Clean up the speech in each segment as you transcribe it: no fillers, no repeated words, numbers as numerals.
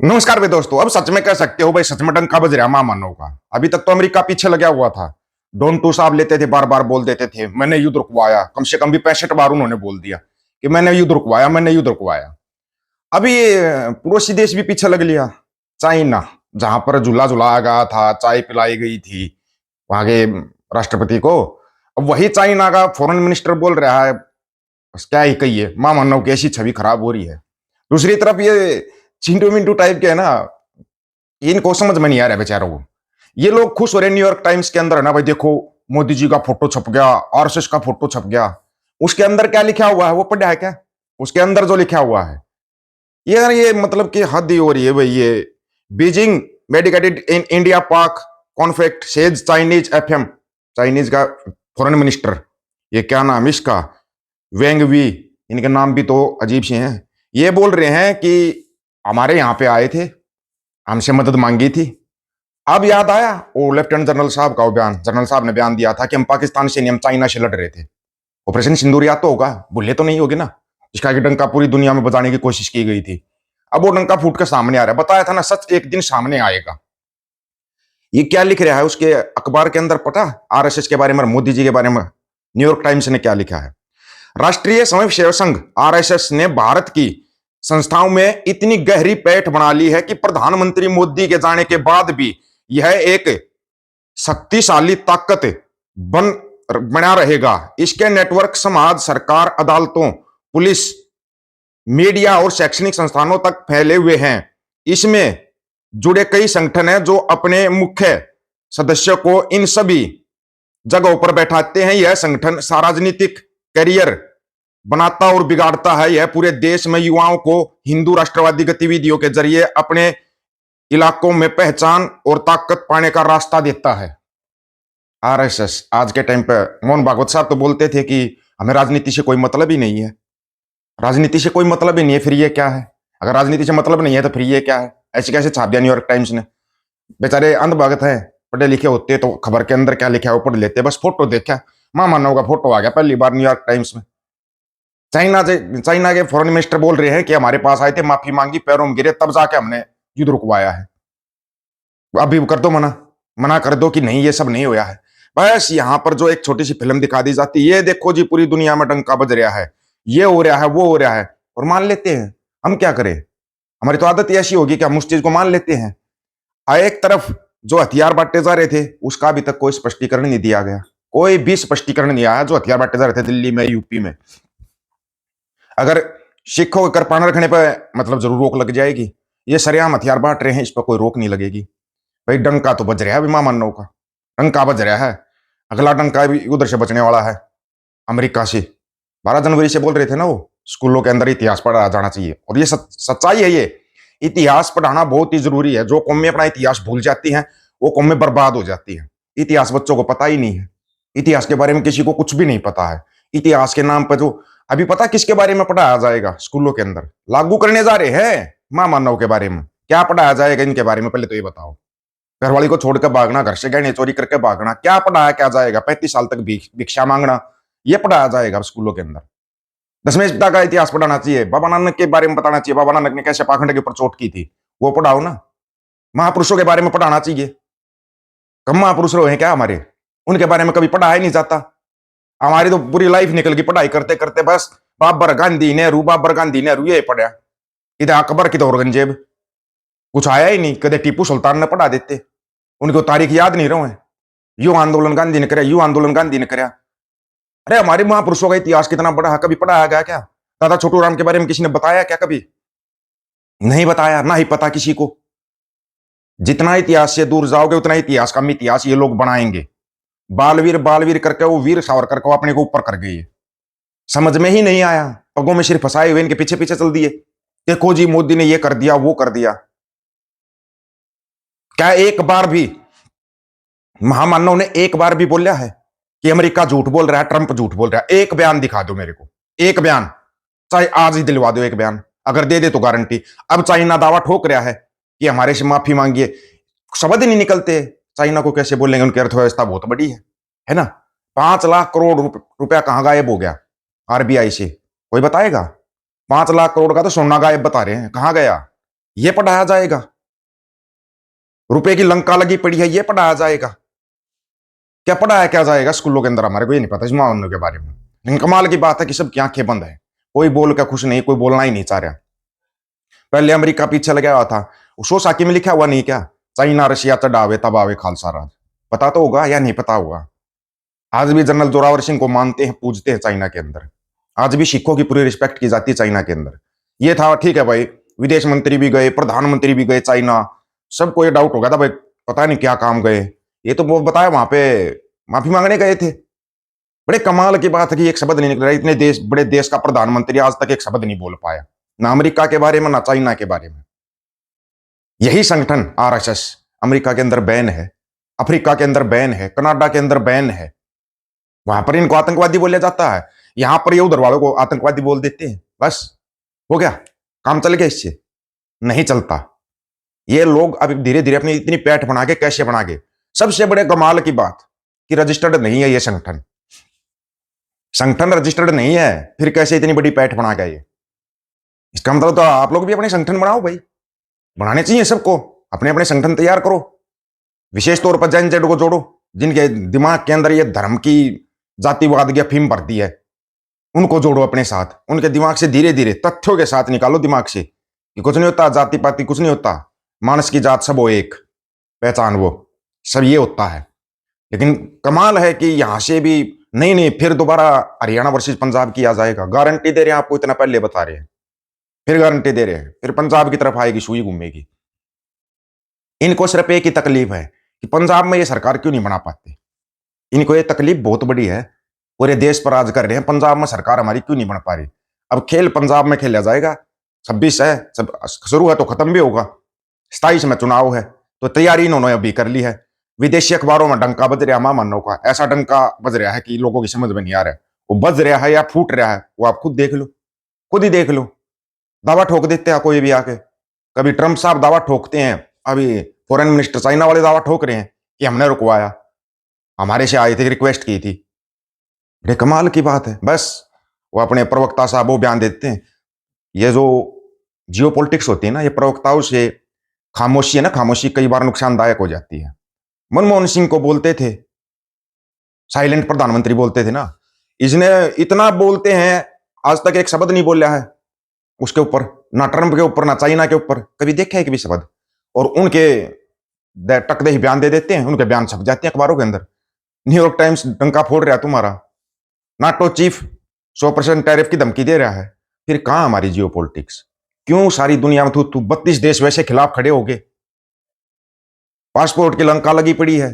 नमस्कार भाई दोस्तों। अब सच में कह सकते हो भाई, सच में डंका बज रहा मां मानव का। अभी तक तो अमेरिका पीछे लगा हुआ था। डोन टू साहब लेते थे, बार बार बोल देते थे मैंने युद्ध रुकवाया। कम से कम भी 65 बार उन्होंने बोल दिया कि मैंने युद्ध रुकवाया, मैंने युद्ध रुकवाया। अभी ये पड़ोसी देश भी पीछे लग लिया। चाइना, जहां पर झूला झुलाया गया था, चाय पिलाई गई थी वहां के राष्ट्रपति को, अब वही चाइना का फॉरेन मिनिस्टर बोल रहा है बस क्या ही कहिए, मां मानव की ऐसी छवि खराब हो रही है। दूसरी तरफ ये चिंटू मिंटू टाइप के है ना, इनको समझ में नहीं आ रहा है बेचारों को। ये लोग खुश हो रहे न्यूयॉर्क टाइम्स के अंदर है ना भाई, देखो मोदी जी का फोटो छप गया, आरएसएस का फोटो छप गया। उसके अंदर क्या लिखा हुआ है वो पढ़ा है क्या? उसके अंदर जो लिखा हुआ है ये मतलब कि हद ही हो रही है भाई। ये बीजिंग मेडिकेटेड इन इंडिया पाक conflict says Chinese FM, Chinese का फॉरेन मिनिस्टर, ये क्या नाम इसका, वेंग वी, इनके नाम भी तो अजीब से हैं। ये बोल रहे हैं कि हमारे यहाँ पे आए थे, हमसे मदद मांगी थी। अब याद आया वो लेफ्टिनेंट जनरल साहब का वो बयान, जनरल साहब ने बयान दिया था कि हम पाकिस्तान से नहीं, हम चाइना से लड़ रहे थे। ऑपरेशन सिंदूर याद तो होगा, भूले तो नहीं होगे ना, जिसका कि डंका पूरी दुनिया में बजाने की कोशिश की गई थी। अब वो डंका फूट कर सामने आ रहा है। बताया था ना सच एक दिन सामने आएगा। ये क्या लिख रहा है उसके अखबार के अंदर पता? आरएसएस के बारे में, मोदी जी के बारे में न्यूयॉर्क टाइम्स ने क्या लिखा है। राष्ट्रीय स्वयंसेवक संघ आरएसएस ने भारत की संस्थाओं में इतनी गहरी पैठ बना ली है कि प्रधानमंत्री मोदी के जाने के बाद भी यह एक शक्तिशाली ताकत बन बना रहेगा। इसके नेटवर्क समाज, सरकार, अदालतों, पुलिस, मीडिया और शैक्षणिक संस्थानों तक फैले हुए हैं। इसमें जुड़े कई संगठन हैं जो अपने मुख्य सदस्यों को इन सभी जगहों पर बैठाते हैं। यह संगठन राजनीतिक करियर बनाता और बिगाड़ता है। यह पूरे देश में युवाओं को हिंदू राष्ट्रवादी गतिविधियों के जरिए अपने इलाकों में पहचान और ताकत पाने का रास्ता देता है। आरएसएस आज के टाइम पे, मोहन भागवत साहब तो बोलते थे कि हमें राजनीति से कोई मतलब ही नहीं है। राजनीति से कोई मतलब ही नहीं है, फिर ये क्या है? अगर राजनीति से मतलब नहीं है तो फिर ये क्या है? ऐसे कैसे छाप दिया न्यूयॉर्क टाइम्स ने? बेचारे अंधभगत है, पढ़े लिखे होते तो खबर के अंदर क्या लिखा है वो पढ़ लेते। बस फोटो देखा, मां मानव का फोटो आ गया पहली बार न्यूयॉर्क टाइम्स में। चाइना के फॉरेन मिनिस्टर बोल रहे हैं कि हमारे पास आए थे, माफी मांगी, पैरों में गिरे, तब जाके हमने युद्ध रुकवाया है। अभी कर दो मना, मना कर दो कि नहीं ये सब नहीं हुआ है। बस यहां पर जो एक छोटी सी फिल्म दिखा दी जाती है, ये देखो जी पूरी दुनिया में डंका बज रहा है, ये हो रहा है, वो हो रहा है, और मान लेते हैं। हम क्या करें? हमारी तो आदत ऐसी होगी कि हम उस चीज को मान लेते हैं। एक तरफ जो हथियार बांटे जा रहे थे उसका अभी तक कोई स्पष्टीकरण नहीं दिया गया। कोई भी स्पष्टीकरण नहीं आया। जो हथियार बांटे जा रहे थे दिल्ली में, यूपी में, अगर सिखों के कृपाण रखने पर मतलब जरूर रोक लग जाएगी। ये सरेआम हथियार बांट रहे हैं, इस पर कोई रोक नहीं लगेगी। भाई डंका तो बज रहा है अभी मां मानव का, डंका बज रहा है। अगला डंका भी उधर से बचने वाला है, अमेरिका से। 12 जनवरी से बोल रहे थे ना वो, स्कूलों के अंदर इतिहास पढ़ाया जाना चाहिए, और ये सच्चाई है। ये इतिहास पढ़ाना बहुत ही जरूरी है। जो कौमें अपना इतिहास भूल जाती हैं वो कौमें बर्बाद हो जाती हैं। इतिहास बच्चों को पता ही नहीं है। इतिहास के बारे में किसी को कुछ भी नहीं पता है। इतिहास के नाम पर जो अभी पता किसके बारे में पढ़ाया जाएगा स्कूलों के अंदर, लागू करने जा रहे हैं मां मानव के बारे में। क्या पढ़ाया जाएगा इनके बारे में पहले तो ये बताओ। घरवाली को छोड़कर भागना, घर से गहने चोरी करके भागना, क्या पढ़ाया क्या जाएगा? 35 साल तक भिक्षा मांगना, ये पढ़ाया जाएगा स्कूलों के अंदर। 10वें पिता का इतिहास पढ़ाना चाहिए। बाबा नानक के बारे में बताना चाहिए, बाबा नानक ने कैसे पाखंड के ऊपर चोट की थी, वो पढ़ाओ ना। महापुरुषों के बारे में पढ़ाना चाहिए। कम महापुरुष रहे हैं क्या हमारे? उनके बारे में कभी पढ़ा ही नहीं जाता। हमारी तो पूरी लाइफ निकल गई पढ़ाई करते करते। बस बाबर गांधी नेहरू, बाबर गांधी नेहरू, ये पढ़ा। इधर अकबर की तो औरंगजेब, कुछ आया ही नहीं। कदे टीपू सुल्तान ने पढ़ा देते, उनको तारीख याद नहीं रहे। यू आंदोलन गांधी ने कराया, यू आंदोलन गांधी ने कराया। अरे हमारे महापुरुषों का इतिहास कितना बड़ा है, कभी पढ़ाया गया क्या? दादा छोटू राम के बारे में किसी ने बताया क्या? कभी नहीं बताया, ना ही पता किसी को। जितना इतिहास से दूर जाओगे उतना इतिहास का इतिहास ये लोग बनाएंगे। बालवीर बालवीर करके वो वीर सावरकर को अपने को ऊपर कर गए। समझ में ही नहीं आया, पगों में सिर्फ फंसाए हुए इनके पीछे पीछे चल दिए। देखो जी मोदी ने ये कर दिया, वो कर दिया। क्या एक बार भी महामानव ने एक बार भी बोला है कि अमेरिका झूठ बोल रहा है, ट्रंप झूठ बोल रहा है? एक बयान दिखा दो मेरे को, एक बयान, चाहे आज ही दिलवा दो एक बयान। अगर दे दे तो गारंटी। अब चाइना दावा ठोक रहा है कि हमारे से माफी मांगिए, शब्द ही नहीं निकलते। चाइना को कैसे बोलेंगे? उनकी अर्थव्यवस्था बहुत बड़ी है ना। 5 लाख करोड़ रुपया कहां गायब हो गया आरबीआई से? कोई बताएगा? 5 लाख करोड़ का तो सोना गायब बता रहे हैं, कहां गया? ये पढ़ाया जाएगा? रुपए की लंका लगी पड़ी है, ये पढ़ाया जाएगा? क्या पढ़ाया क्या जाएगा स्कूलों के अंदर? हमारे को ये नहीं पता इस मामलों के बारे में। लेकिन कमाल की बात है कि सबकी आंखें बंद है, कोई बोल का खुश नहीं, कोई बोलना ही नहीं चाह रहा। पहले अमेरिका पीछे लगा हुआ था, उसो साकी में लिखा हुआ नहीं क्या, चाइना रशिया चढ़ावे तब आवे खालसा राज? पता तो होगा या नहीं पता होगा? आज भी जनरल जोरावर सिंह को मानते हैं, पूजते हैं चाइना के अंदर। आज भी सिखों की पूरी रिस्पेक्ट की जाती है चाइना के अंदर। ये था ठीक है भाई, विदेश मंत्री भी गए, प्रधानमंत्री भी गए चाइना, सबको ये डाउट हो गया था भाई पता नहीं क्या काम गए। ये तो वो बताया वहां पे माफी मांगने गए थे। बड़े कमाल की बात है कि एक शब्द नहीं निकल रहा, इतने देश बड़े देश का प्रधानमंत्री आज तक एक शब्द नहीं बोल पाया, ना अमेरिका के बारे में ना चाइना के बारे में। यही संगठन आरएसएस अमेरिका के अंदर बैन है, अफ्रीका के अंदर बैन है, कनाडा के अंदर बैन है। वहां पर इनको आतंकवादी बोला जाता है, यहां पर ये उधर वालों को आतंकवादी बोल देते हैं, बस हो गया, काम चल गया। इससे नहीं चलता। ये लोग अब धीरे धीरे अपनी इतनी पैठ बना के कैसे बना के, सबसे बड़े कमाल की बात कि रजिस्टर्ड नहीं है ये संगठन। संगठन रजिस्टर्ड नहीं है, फिर कैसे इतनी बड़ी पैठ बना गया ये? इसका मतलब तो आप लोग भी अपने संगठन बनाओ भाई, बनाने चाहिए सबको, अपने अपने संगठन तैयार करो। विशेष तौर पर जैन जेड को जोड़ो, जिनके दिमाग के अंदर ये धर्म की जातिवाद की अफीम भरती है, उनको जोड़ो अपने साथ। उनके दिमाग से धीरे धीरे तथ्यों के साथ निकालो दिमाग से कि कुछ नहीं होता, जाति पाति कुछ नहीं होता, मानस की जात सब वो एक, पहचान वो सब ये होता है। लेकिन कमाल है कि यहां से भी नहीं नहीं, फिर दोबारा हरियाणा वर्सेस पंजाब किया जाएगा, गारंटी दे रहे हैं आपको, इतना पहले बता रहे हैं, फिर गारंटी दे रहे हैं, फिर पंजाब की तरफ आएगी, सुई घूमेगी। इनको सिर्फ एक ही तकलीफ है कि पंजाब में ये सरकार क्यों नहीं बना पाते। इनको ये तकलीफ बहुत बड़ी है, पूरे देश पर राज कर रहे हैं, पंजाब में सरकार हमारी क्यों नहीं बन पा रही। अब खेल पंजाब में खेला जाएगा, 26 है, सब शुरू है तो खत्म भी होगा, 27 में चुनाव है, तो तैयारी इन्होंने अभी कर ली है। विदेशी अखबारों में डंका बज रहा मानो का, ऐसा डंका बज रहा है कि लोगों की समझ में नहीं आ रहा है वो बज रहा है या फूट रहा है, वो आप खुद देख लो, खुद ही देख लो। दावा ठोक देते हैं कोई भी आके, कभी ट्रंप साहब दावा ठोकते हैं, अभी फॉरेन मिनिस्टर चाइना वाले दावा ठोक रहे हैं कि हमने रुकवाया, हमारे से आए थे, रिक्वेस्ट की थी। बड़े कमाल की बात है। बस वो अपने प्रवक्ता साहब वो बयान देते हैं। ये जो जियो पॉलिटिक्स होती है ना, ये प्रवक्ताओं से खामोशी है ना, खामोशी कई बार नुकसानदायक हो जाती है। मनमोहन सिंह को बोलते थे साइलेंट प्रधानमंत्री बोलते थे ना, इसने इतना बोलते हैं, आज तक एक शब्द नहीं बोला है उसके ऊपर, ना ट्रंप के ऊपर ना चाइना के ऊपर कभी देखा है कि भी शब्द। और उनके टकदे ही बयान दे देते हैं, उनके बयान छप जाते हैं अखबारों के अंदर। न्यूयॉर्क टाइम्स डंका फोड़ रहा है तुम्हारा, नाटो चीफ 100% टैरिफ की धमकी दे रहा है, फिर कहां हमारी जियो पॉलिटिक्स? क्यों सारी दुनिया में 32 देश वैसे खिलाफ खड़े हो गए? पासपोर्ट की लंका लगी पड़ी है,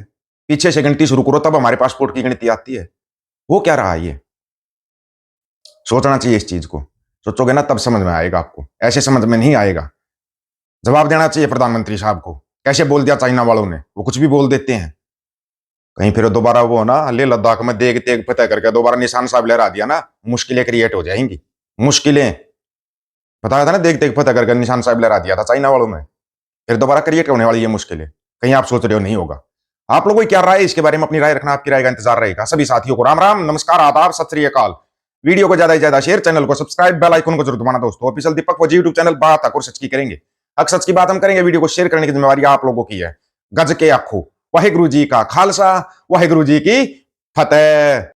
पीछे से गिनती शुरू करो तब हमारे पासपोर्ट की गिनती आती है। वो क्या रहा ये? सोचना चाहिए इस चीज को, सोचोगे ना तब समझ में आएगा आपको, ऐसे समझ में नहीं आएगा। जवाब देना चाहिए प्रधानमंत्री साहब को, कैसे बोल दिया चाइना वालों ने, वो कुछ भी बोल देते हैं। कहीं फिर दोबारा वो ना ले लद्दाख में देख तेग फतेह करके दोबारा निशान साहब लहरा दिया ना, मुश्किलें क्रिएट हो जाएंगी, मुश्किलें। बताया था ना, देख तेग फतेह करके निशान साहब लहरा दिया था चाइना वालों में, फिर दोबारा क्रिएट होने वाली ये मुश्किलें। कहीं आप सोच रहे हो नहीं होगा? आप लोगों की क्या राय है इसके बारे में? अपनी राय रखना, आपकी राय का इंतजार रहेगा। सभी साथियों को राम राम, नमस्कार, आदाब, सत श्री अकाल। वीडियो को ज्यादा से ज्यादा शेयर, चैनल को सब्सक्राइब, बेल आइकन को जरूर दबाना दोस्तों। ऑफिशियल दीपक वो यूट्यूब चैनल बात और सच की करेंगे, हक सच की बात हम करेंगे। वीडियो को शेयर करने की जिम्मेवारी आप लोगों की है। गज के आखो वाहिगुरु जी का खालसा, वाहिगुरु जी की फतेह।